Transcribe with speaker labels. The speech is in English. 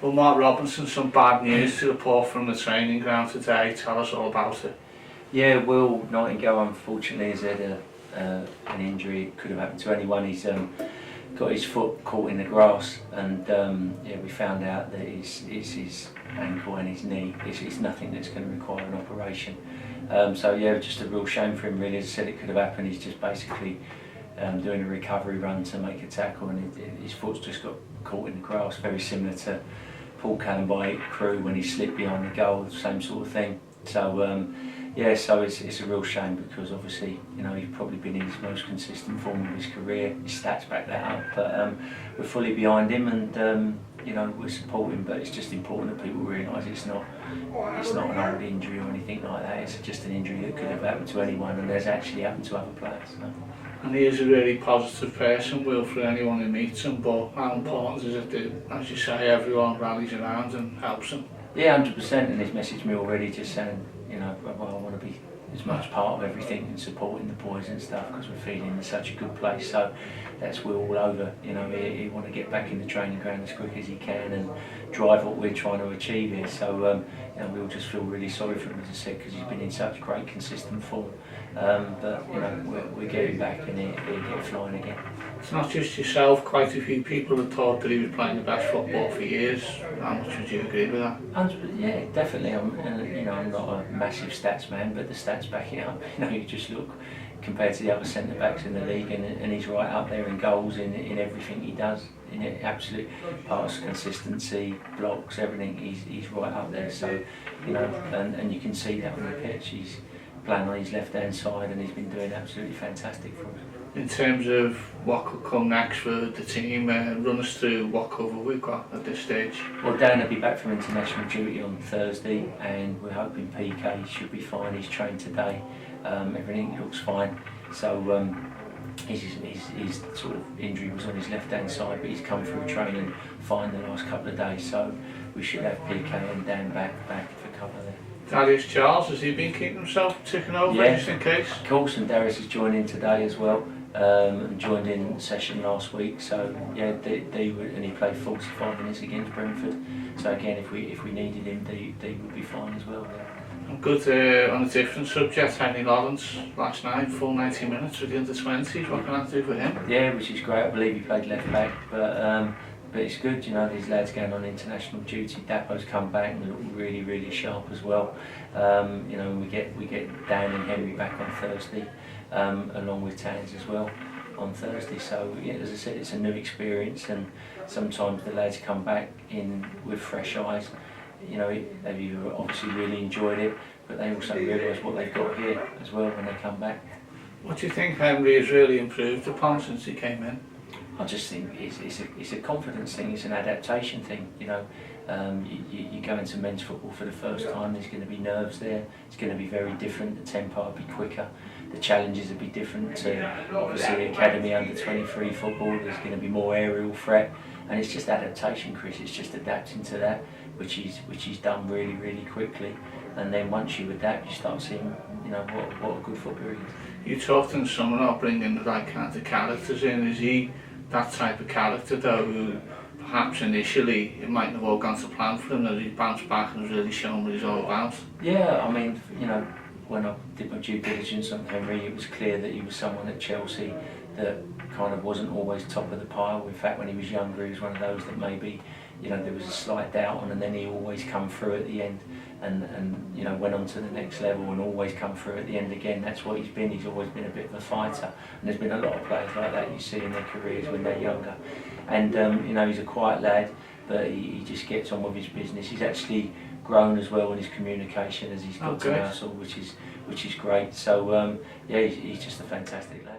Speaker 1: Well, Mark Robinson, some bad news to report from the training ground today. Tell us all about it.
Speaker 2: Yeah, Will Nightingale unfortunately has had an injury. It could have happened to anyone. He's got his foot caught in the grass, and yeah, we found out that his ankle and his knee. It's nothing that's going to require an operation. So yeah, just a real shame for him really. As I said, it could have happened. He's just basically doing a recovery run to make a tackle, and his foot's just got caught in the grass. Very similar to Paul Callenby Crew when he slipped behind the goal, same sort of thing. So yeah, so it's a real shame because obviously, you know, he's probably been in his most consistent form of his career. His stats back that up, but we're fully behind him, and you know, we're supporting. But it's just important that people realise it's not an old injury or anything like that. It's just an injury that could have happened to anyone, and has actually happened to other players. So.
Speaker 1: And he is a really positive person, Will, for anyone who meets him, but how important is it that, as you say, everyone rallies around and helps him?
Speaker 2: Yeah, 100%, and he's messaged me already just saying, you know, well, I want to be as much part of everything and supporting the boys and stuff because we're feeling in such a good place. So that's Will all over. You know, he want to get back in the training ground as quick as he can and drive what we're trying to achieve here. So you know, we'll just feel really sorry for him, as I said, because he's been in such great consistent form. But you know, we're getting back and he'll get flying again.
Speaker 1: It's not just yourself, quite a few people have thought that he was playing the best football for years. How much would you agree with that?
Speaker 2: Yeah, definitely. You know, I'm not a massive stats man, but the stats back it up. You know, you just look compared to the other centre backs in the league, and he's right up there in goals in everything he does. In absolute pass consistency, blocks, everything. He's right up there. So you know, and you can see that on the pitch. He's playing on his left-hand side, and he's been doing absolutely fantastic for us.
Speaker 1: In terms of what could come next for the team, run us through what cover we've got at this stage.
Speaker 2: Well, Dan will be back from international duty on Thursday, and we're hoping PK should be fine. He's trained today, everything looks fine. So his sort of injury was on his left-hand side, but he's come through training fine the last couple of days. So we should have PK and Dan back for cover there.
Speaker 1: Darius Charles, has he been keeping himself ticking over just in case?
Speaker 2: Of course, and Darius has joined in today as well, and joined in the session last week. So yeah, and he played 45 minutes against Brentford. So again, if we needed him, they would be fine as well.
Speaker 1: I'm good on a different subject. Henry Lawrence last night, full 90 minutes with the under-20s. What can I do for him?
Speaker 2: Yeah, which is great. I believe he played left back, but it's good, you know, these lads going on international duty. Dapo's come back and look really, really sharp as well. You know, we get Dan and Henry back on Thursday, along with Tans as well on Thursday. So yeah, as I said, it's a new experience, and sometimes the lads come back in with fresh eyes. You know, they've obviously really enjoyed it, but they also realise what they've got here as well when they come back.
Speaker 1: What do you think Henry has really improved upon since he came in?
Speaker 2: I just think it's a confidence thing, it's an adaptation thing, you know. You go into men's football for the first time, there's going to be nerves there, it's going to be very different, the tempo will be quicker, the challenges will be different to obviously academy under 23 football. There's going to be more aerial threat, and it's just adaptation, Chris. It's just adapting to that, which he's done really, really quickly. And then once you adapt, you start seeing, you know, what a good footballer he is.
Speaker 1: You talked in summer about bringing the right kind of characters in. Is he that type of character though, who perhaps initially it might not have all gone to plan for him, that he's bounced back and has really shown what he's all about?
Speaker 2: Yeah, I mean, you know, when I did my due diligence on Henry, it was clear that he was someone at Chelsea that kind of wasn't always top of the pile. In fact, when he was younger, he was one of those that maybe, you know, there was a slight doubt on, and then he always come through at the end, and you know, went on to the next level and always come through at the end again. That's what he's been. He's always been a bit of a fighter, and there's been a lot of players like that you see in their careers when they're younger. And you know, he's a quiet lad, but he just gets on with his business. He's actually grown as well in his communication as he's got to Nurse, which is great. So yeah, he's just a fantastic lad.